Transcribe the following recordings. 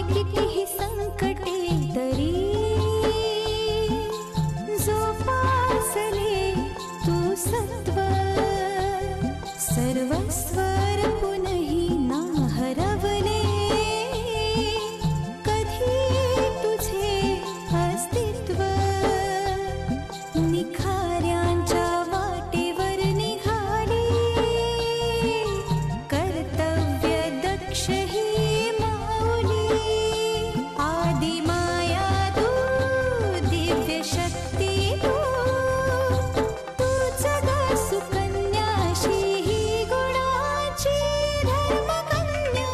कितीही संकटे तरी जोपासले तू सत्व सर्वस्व पुनही ना हरवले कधी तुझे अस्तित्व निखाऱ्यांच्या वाटेवर निघाली कर्तव्य दक्ष ही माऊली आदि माया तू दिव्य शक्ती तू तूच ग सुकन्याशी ही गुणाची धर्मकन्या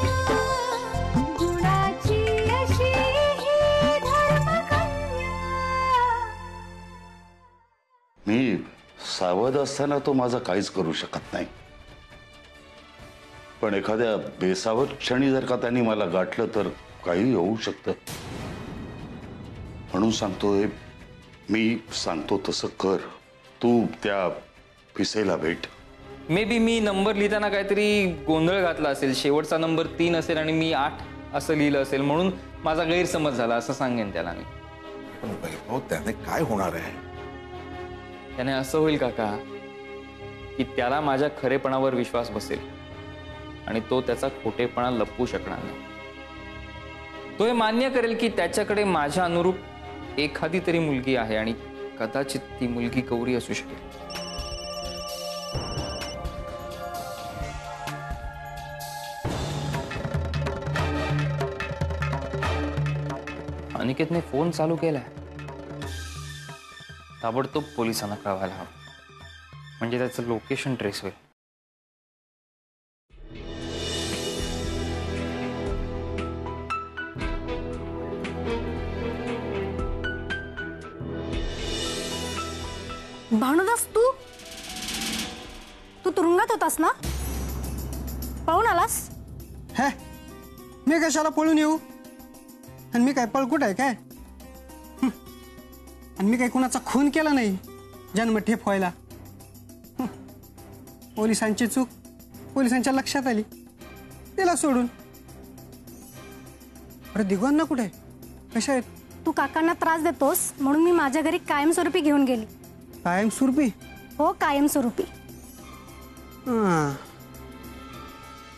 गुणाची अशी ही धर्मकन्या. मी सावध असताना तो माझा काहीच करू शकत नाही, पण एखाद्या बेसावध क्षणी जर का त्यांनी मला गाठलं तर काही होऊ शकतं. म्हणून सांगतोय, मी सांगतो तसं कर. तू त्या पिसेला भेट. मे बी मी नंबर लिहिताना काहीतरी गोंधळ घातला असेल. शेवटचा नंबर 3 असेल आणि मी 8 असं लिहिलं असेल, म्हणून माझा गैरसमज झाला असं सांगेन त्याला मी. पण वैभव, त्याने काय होणार आहे? त्याने असं होईल काका की त्याला माझ्या खरेपणावर विश्वास बसेल आणि तो त्याचा खोटेपणा लपवू शकणार नाही. तो हे मान्य करेल की त्याच्याकडे माझ्या अनुरूप एखादी तरी मुलगी आहे आणि कदाचित ती मुलगी गौरी असू शकेल. अनिकेतने फोन चालू केलाय. ताबडतोब पोलिसांना कळवायला हवं, म्हणजे त्याचं लोकेशन ट्रेस होईल. भानुदास, तू तुरुंगात होतास ना? पळून आलास? हे, मी कशाला पळून येऊ? आणि मी काय पळकुट आहे काय? आणि मी काही कुणाचा खून केला नाही जन्मठेप व्हायला. पोलिसांची चूक पोलिसांच्या लक्षात आली, तिला सोडून. अरे दिगवांना कुठे? कशा आहेत? तू काकांना त्रास देतोस म्हणून मी माझ्या घरी कायमस्वरूपी घेऊन गेली. कायमस्वरूपी? हो, कायमस्वरूपी.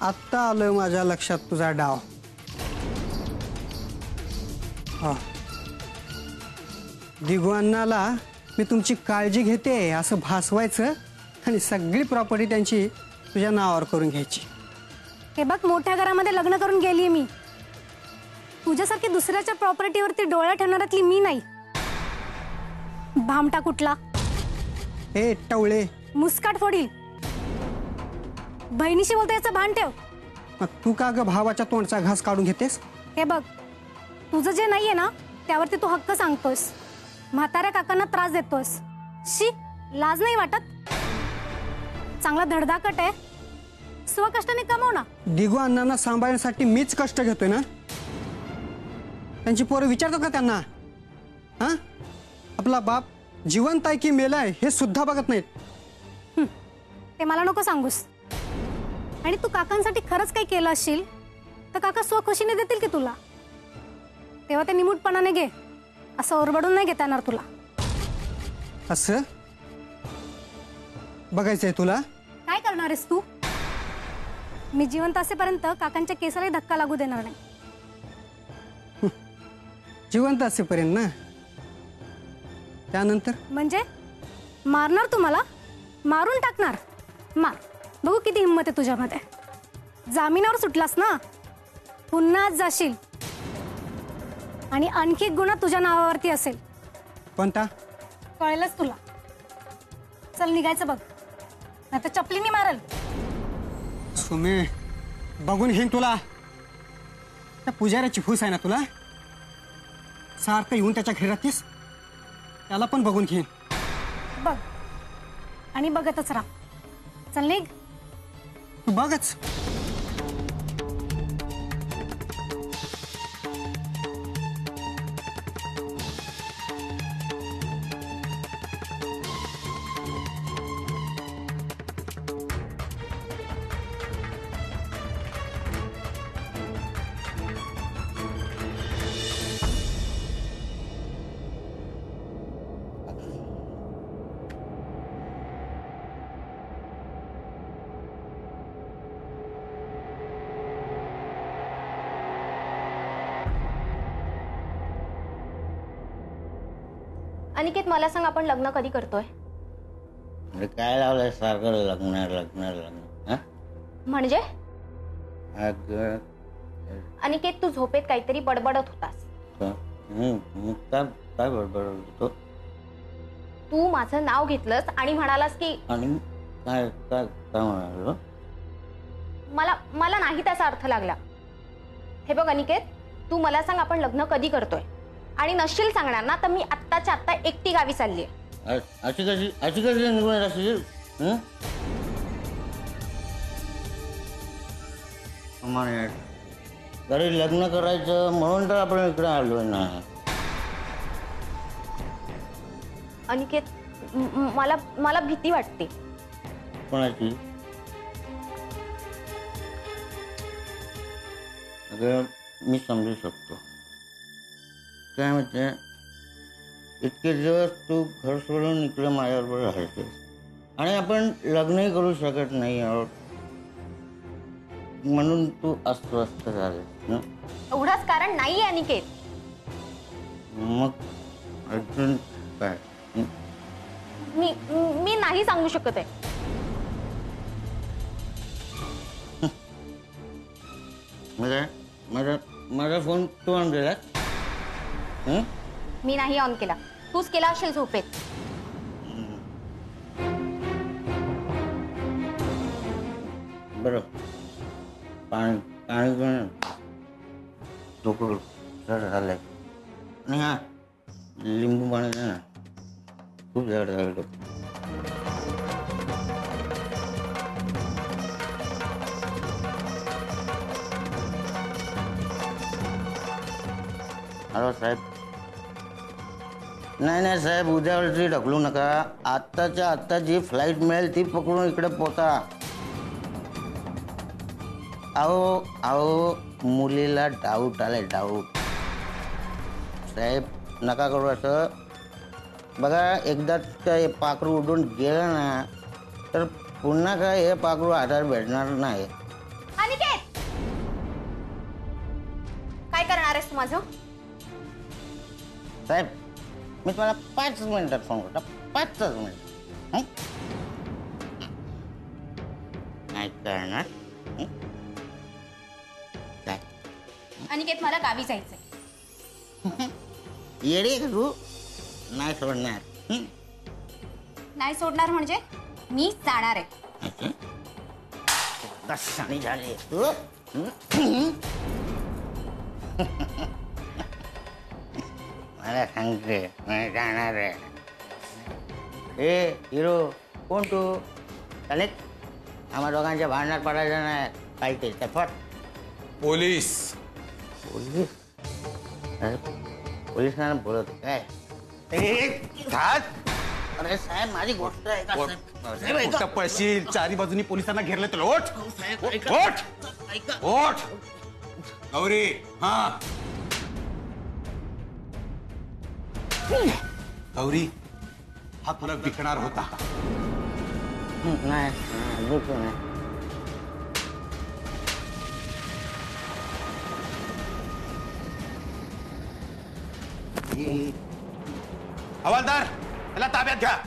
आत्ता आलं माझ्या लक्षात तुझा डाव. हा, दिगवांनाला मी तुमची काळजी घेते असं भासवायचं आणि सगळी प्रॉपर्टी त्यांची तुझ्या नावावर करून घ्यायची. हे बघ, मोठ्या घरामध्ये लग्न करून गेली मी. तुझ्यासारखी दुसऱ्याच्या प्रॉपर्टीवरती डोळा ठेवणाऱ्यातली मी नाही. भामटा कुठला? हे टवळे, मुस्काट फोडील. बहिणीशी बोलतो याचं भान ठेव. मग तू का ग भावाच्या तोंडचा घास काढून घेतेस? हे बघ, तुझं जे नाहीये ना त्यावरती तू हक्क सांगतोस. म्हाताऱ्या काकांना त्रास देतोस. शी, लाज नाही वाटत? चांगला धडधाकट आहे, स्वकष्टाने कमव ना. दिगू अण्णांना सांभाळण्यासाठी मीच कष्ट घेतोय ना. त्यांची पोरं विचारतो का त्यांना? हा, आपला बाप जिवंत आहे की मेलाय हे सुद्धा बघत नाहीत. ते मला नको सांगूस. आणि तू काकांसाठी खरंच काही केलं असशील तर काका स्वखुशीने देतील की तुला. तेव्हा ते निमूटपणाने घे, असं ओरबडून नाही घेता येणार तुला. असं बघायचंय तुला? काय करणार आहेस तू? मी जिवंत असेपर्यंत काकांच्या केसाला धक्का लागू देणार नाही. जिवंत असेपर्यंत ना? त्यानंतर म्हणजे मारणार तुम्हाला? मारून टाकणार? मार, बघू किती हिंमत आहे तुझ्यामध्ये. जामिनावर सुटलास ना, पुन्हा जाशील आणि आणखी एक गुन्हा तुझ्या नावावरती असेल. कोणता? कळलंच तुला. चल निघायचं बघ, नाही तर चपलीने मारल. सुमे, बघून घेईन तुला. त्या पुजाऱ्याची फूस आहे ना तुला? सारखं येऊन त्याच्या घरी राहतीस, त्याला पण बघून घेईन. बघ आणि बघतच राहा. चल निघ. तू बघच. अनिकेत मला सांग, आपण लग्न कधी करतोय? म्हणजे काय लावलंय सारखं लग्न लग्न लग्न हा? म्हणजे अगं, अनिकेत, तू झोपेत काहीतरी बडबडत होतास. काय काय बडबड होतो? तू माझं नाव घेतलंस आणि म्हणालास की आणि काय काय काय म्हणालो? मला नाही त्याचा अर्थ लागला. हे बघ अनिकेत, तू मला सांग, आपण लग्न कधी करतोय? आणि नसशील सांगणार ना, तर मी आत्ताच्या आत्ता एकटी गावी चालली आहे. अशी कशी निघून असेल? घरी लग्न करायचं म्हणून तर आपण इकडे आलोय ना. अनिकेत, मला भीती वाटते. कोणाची? अगं, मी समजू शकतो. काय म्हणते, इतके दिवस तू घर सोडून इकडे माझ्याबरोबर राहायचेस आणि आपण लग्नही करू शकत नाही आहोत म्हणून तू अस्वस्थ झालेस ना. एवढंच कारण नाहीये अनिकेत. मग अजून काय? मी नाही सांगू शकत आहे. माझा फोन तू ऑन केला? मी नाही ऑन केला, तूच केला असेल झोपेत. बरं, पाणी पाणी पण डोकं जड झालंय. आणि हा लिंबू पाणी दे ना, खूप जड झालं डोकं. हॅलो साहेब. नाही साहेब, उद्यावरची ढकलू नका. आत्ताच्या आत्ता जी फ्लाईट मिळेल ती पकडून इकडे पोचा. अहो मुलीला डाऊट आलाय, डाऊट. साहेब नका करू असं. बघा, एकदा हे पाखरू उडून गेलं ना तर पुन्हा काय हे पाखरू आधार भेटणार नाही. अनिकेत, काय करणार आहेस तू माझं? साहेब, मी तुम्हाला 5 मिनिटात फोन करतो. 5 मिनिट. काय करणार? काय? अनिकेत, मला गावी जायचंय. येडे का तू? नाही सोडणार. नाही सोडणार म्हणजे मी जाणार आहे. कशाने झाले तू? मला सांगते, मी जाणार आहे. ए हिरो, कोण तू? चालेल, आम्हा दोघांच्या भांडणात पडायचं नाही. काय ते चटपट. पोलीस. पोलीस? पोलिसांना बोलत काय? अरे साहेब, माझी गोष्ट आहे का? कुठं पळशील? चारी बाजूनी पोलिसांना घेरले तुला. ओठ ओठ गौरी. हा गौरी, हा तुला विकणार होता. नाही, बिलकुल नाही. हवालदार, त्याला ताब्यात घ्या.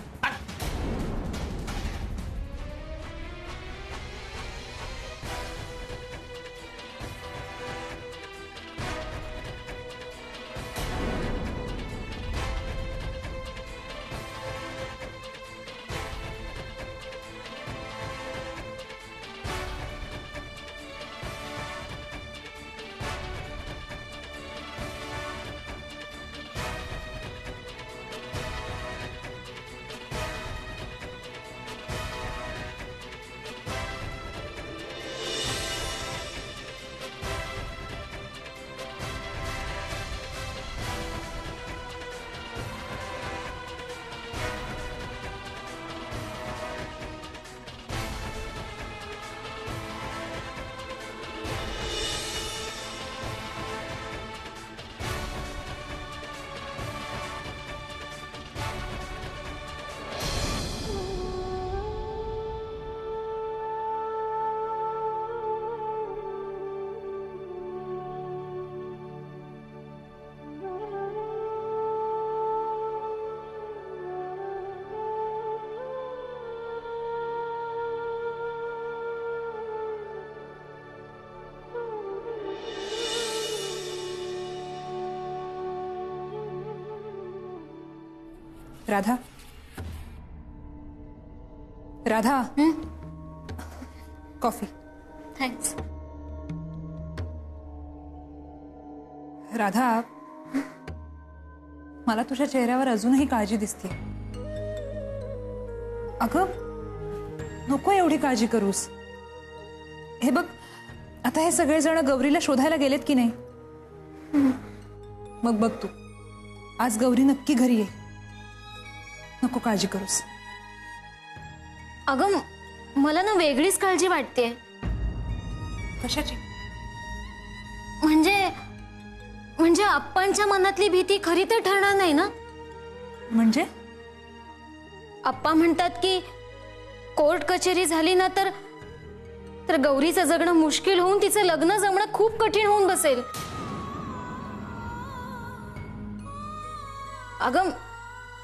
राधा, राधा, कॉफी. थँक्स. राधा, मला तुझ्या चेहऱ्यावर अजूनही काळजी दिसते. अगं, नको एवढी काळजी करूस. हे बघ, आता हे सगळेजण गौरीला शोधायला गेलेत की नाही? मग बघ तू, आज गौरी नक्की घरी येईल. नको काळजी करूस. अगं, मला ना वेगळीच काळजी वाटते. कशाची? म्हणजे अप्पांच्या मनातली भीती खरी तर ठरणार नाही ना. म्हणजे अप्पा म्हणतात की कोर्ट कचेरी झाली ना तर गौरीचं जगणं मुश्किल होऊन तिचं लग्न जमणं खूप कठीण होऊन बसेल. अगं,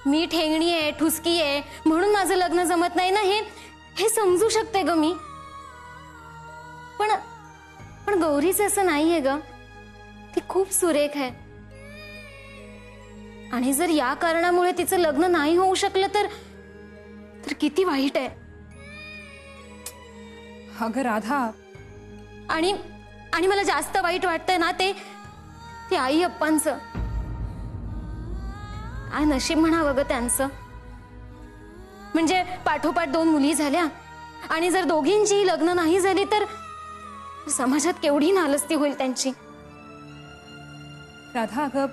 मी ठेंगणी आहे, ठुसकी आहे म्हणून माझं लग्न जमत नाही ना, हे समजू शकते ग मी. पण गौरीचं असं नाहीये ग. ती खूप सुरेख आहे आणि जर या कारणामुळे तिचं लग्न नाही होऊ शकलं तर किती वाईट आहे. अगं राधा, आणि मला जास्त वाईट वाटतंय ना ते आई अप्पांचं. काय नशीब म्हणावं ग त्यांचं. म्हणजे पाठोपाठ 2 मुली झाल्या आणि जर दोघींचीही लग्न नाही झाली तर समाजात केवढी नालस्ती होईल त्यांची. राधा, अगं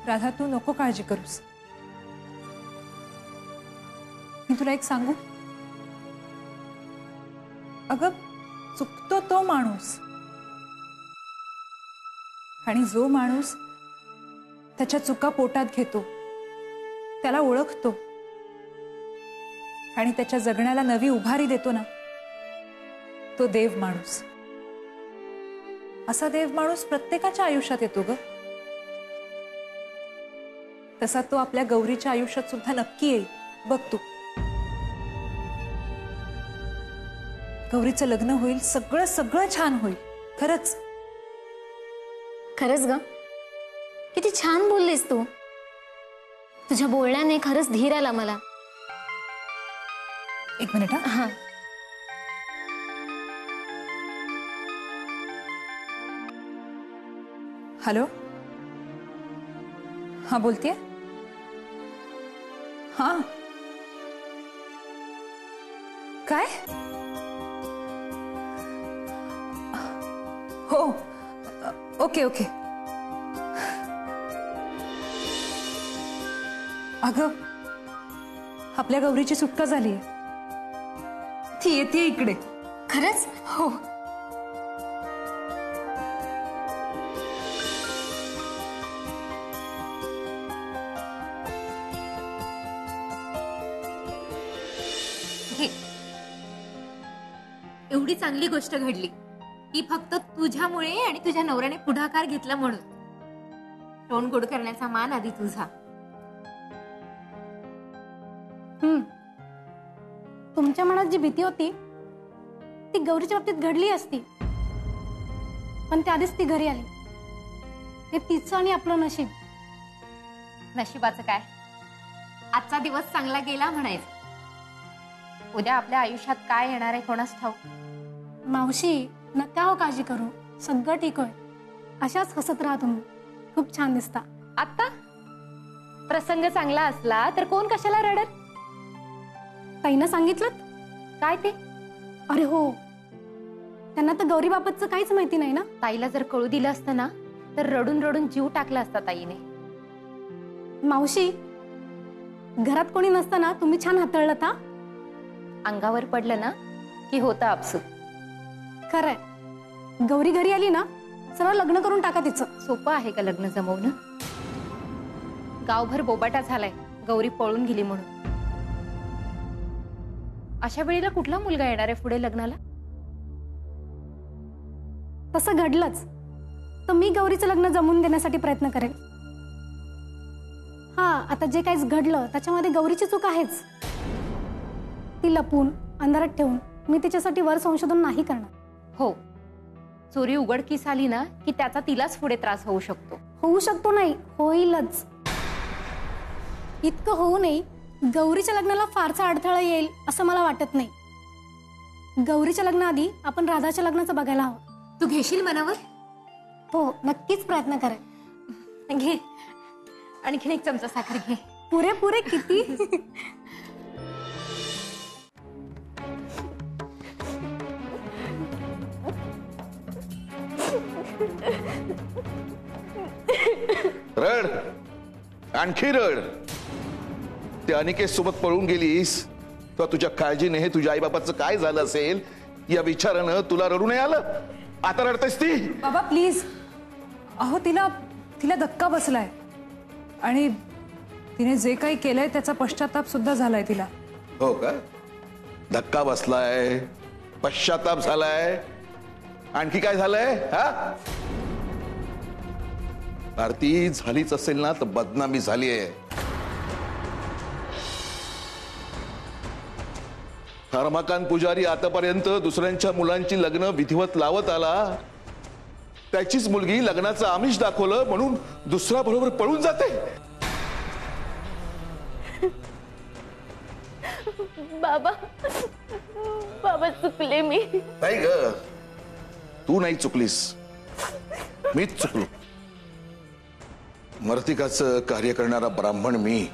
राधा, तू नको काळजी करूस. मी तुला एक सांगू? अगं, चुकतो तो माणूस, आणि जो माणूस त्याच्या चुका पोटात घेतो, त्याला ओळखतो आणि त्याच्या जगण्याला नवी उभारी देतो ना, तो देव माणूस. असा देव माणूस प्रत्येकाच्या आयुष्यात येतो ग. तसा तो आपल्या गौरीच्या आयुष्यात सुद्धा नक्की येईल. बघ तू, गौरीचं लग्न होईल, सगळं सगळं छान होईल. खरंच खरंच ग, किती छान बोललीस तू. तुझ्या बोलण्याने खरंच धीर आला मला. एक मिनिट. हा, हॅलो. हा, बोलतेय. हा, काय? हो, ओके ओके. अगं, आपल्या गौरीची सुटका झालीये. ती येते इकडे. खरंच? हो. एवढी चांगली गोष्ट घडली की फक्त तुझ्यामुळे आणि तुझ्या नवऱ्याने पुढाकार घेतला म्हणून. तोंड गोड करण्याचा मान आधी तुझा. तुमच्या मनात जी भीती होती ती गौरीच्या बाबतीत घडली असती, पण त्याआधीच ती घरी आली. हे तिचं आणि आपलं नशीब. नशिबाचं काय, आजचा दिवस चांगला गेला म्हणायचं. उद्या आपल्या आयुष्यात काय येणार आहे कोणास ठाऊक. मावशी, नका हो काळजी करू, सगळं ठीक होय. अशाच हसत राहा तुम्ही. खूप छान दिसता. आता प्रसंग चांगला असला तर कोण कशाला रडत. ताईनं सांगितलं काय ते? अरे हो, त्यांना तर गौरी बाबतचं काहीच माहिती नाही ना. ताईला जर कळू दिलं असतं ना तर रडून रडून जीव टाकला असता ताईने. मावशी, घरात कोणी नसताना तुम्ही छान हाताळलं था. अंगावर पडलं ना की होतं आपसूक. खरंय, गौरी घरी आली ना सरळ लग्न करून टाका तिचं. सोपं आहे का लग्न जमवणं? गावभर बोबाटा झालाय गौरी पळून गेली म्हणून. अशा वेळेला कुठला मुलगा येणार आहे पुढे लग्नाला? तसं घडलंच तर मी गौरीचं लग्न जमवून देण्यासाठी प्रयत्न करेन. हा, आता जे काही घडलं त्याच्यामध्ये गौरीची चूक आहेच. ती लपून अंधारात ठेवून मी तिच्यासाठी वर संशोधन नाही करणार. हो, चोरी उघडकीस आली ना की त्याचा तिलाच पुढे त्रास होऊ शकतो. होऊ शकतो नाही, होईलच. इतकं होऊ नये, गौरीच्या लग्नाला फारसा अडथळा येईल असं मला वाटत नाही. गौरीच्या लग्नाआधी आपण राधाच्या लग्नाचं बघायला हवं. तू घेशील मनावर? हो, नक्कीच प्रयत्न करेन. घे, आणखीन एक चमचा साखर घे. पुरे किती? रड, आणखी रड. त्या अनिकेत सोबत पळून गेलीस तर तुझ्या काळजीने हे तुझ्या आईबापाचं काय झालं असेल या विचारानं तुला रडू नाही आलं? आता रडतेस ती? बाबा प्लीज, अहो तिला धक्का बसलाय आणि तिने जे काही केलंय त्याचा पश्चाताप सुद्धा झालाय तिला. हो का? धक्का बसलाय, पश्चाताप झालाय, आणखी काय झालंय? हा आरती झालीच असेल ना तर बदनामी झालीये. रमाकांत पुजारी आतापर्यंत दुसऱ्यांच्या मुलांची लग्न विधिवत लावत आला, त्याचीच मुलगी लग्नाचं आमिष दाखवलं म्हणून दुसऱ्या बरोबर पळून जाते. बाबा, बाबा चुकले मी. नाही ग, तू नाही चुकलीस, मीच चुकलो. मर्तिकाचं कार्य करणारा ब्राह्मण मी.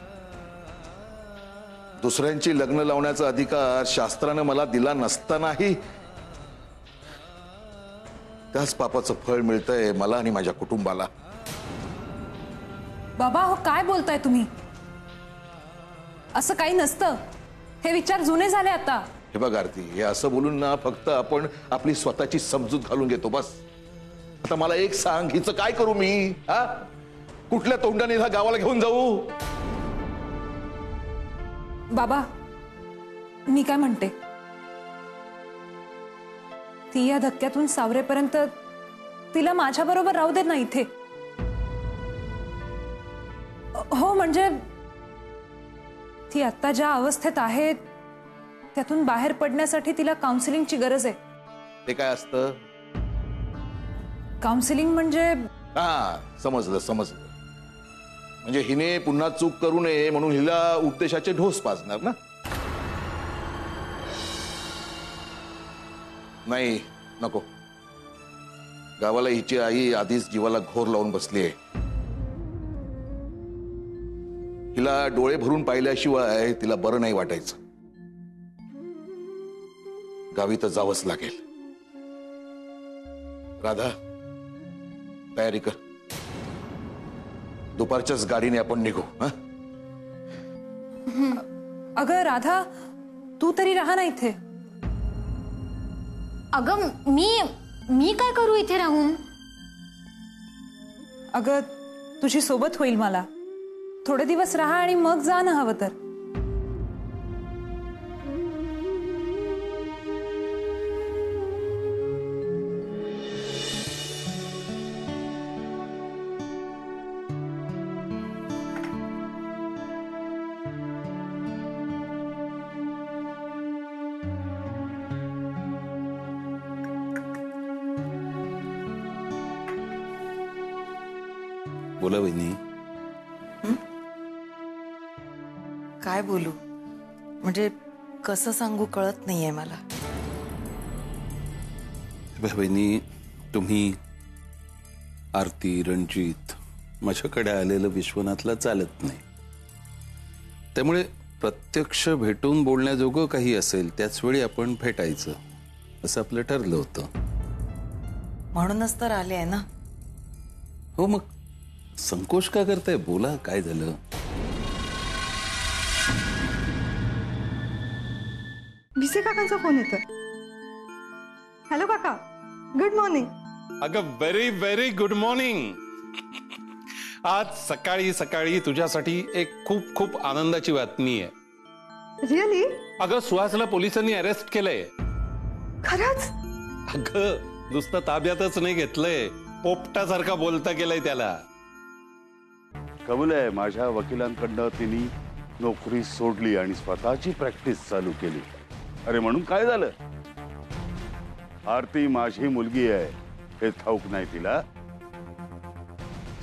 दुसऱ्यांची लग्न लावण्याचा अधिकार शास्त्रानं मला दिला नसतानाही त्याच पापाचं फळ मिळतंय मला आणि माझ्या कुटुंबाला. बाबा हो काय बोलताय तुम्ही? असं काही नसतं, हे विचार जुने झाले आता. हे बघ आरती, हे असं बोलून ना फक्त आपण आपली स्वतःची समजूत घालून घेतो बस. आता मला एक सांग, हिचं काय करू मी? हा, कुठल्या तोंडाने ह्या गावाला घेऊन जाऊ? बाबा मी काय म्हणते, ती या धक्क्यातून सावरेपर्यंत तिला माझ्या बरोबर राहू दे ना इथे. हो म्हणजे ती आता ज्या अवस्थेत आहे त्यातून बाहेर पडण्यासाठी तिला काउन्सिलिंगची गरज आहे. ते काय असतं? काउन्सिलिंग म्हणजे हा, समजलं. म्हणजे हिने पुन्हा चूक करू नये म्हणून हिला उपदेशाचे ढोस पाजणार ना? नाही, नको. गावाला हिची आई आधीच जीवाला घोर लावून बसलीये. हिला डोळे भरून पाहिल्याशिवाय तिला बरं नाही वाटायचं. गावी तर जावंच लागेल. राधा, तयारी कर. दुपारच्याच गाडीने आपण निघू. अगं राधा, तू तरी राहा ना इथे. अगं मी काय करू इथे राहून? अगं तुझी सोबत होईल मला. थोडे दिवस राहा आणि मग जा ना हवं तर. बोला वहिनी. काय बोलू म्हणजे कसं सांगू कळत नाहीये मला. बहिणी, तुम्ही आरती, रणजित माझ्याकडे आलेलं विश्वनाथला चालत नाही. त्यामुळे प्रत्यक्ष भेटून बोलण्याजोगं काही असेल त्याच वेळी आपण भेटायचं असं आपलं ठरलं होतं. म्हणूनच तर आले आहे ना. हो, मग संकोच का करताय? बोला, काय झालं? भिसे काकांचा फोन येतोय. हॅलो काका, गुड मॉर्निंग. अगं व्हेरी व्हेरी गुड मॉर्निंग. आज सकाळी सकाळी तुझ्यासाठी एक खूप खूप आनंदाची बातमी आहे. रिअली? अगं सुहासला पोलिसांनी अरेस्ट केलंय. खरंच? अगं नुसतं ताब्यातच नाही घेतलंय, पोपटासारखा बोलता गेलाय त्याला. कबूल आहे, माझ्या वकिलांकडनं तिने नोकरी सोडली आणि स्वतःची प्रॅक्टिस चालू केली. अरे म्हणून काय झालं? आरती माझी मुलगी आहे हे ठाऊक नाही तिला.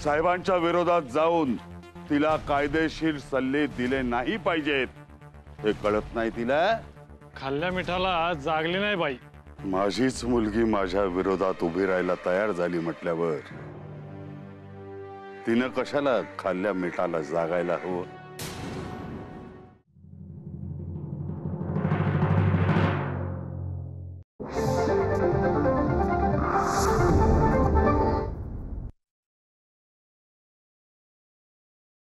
साहेबांच्या विरोधात जाऊन तिला कायदेशीर सल्ले दिले नाही पाहिजेत हे कळत नाही तिला. खाल्ल्या मिठाला जागली नाही बाई. माझीच मुलगी माझ्या विरोधात उभी राहायला तयार झाली म्हटल्यावर तिनं कशाला खाल्ल्या मिठाला जागायला हवं.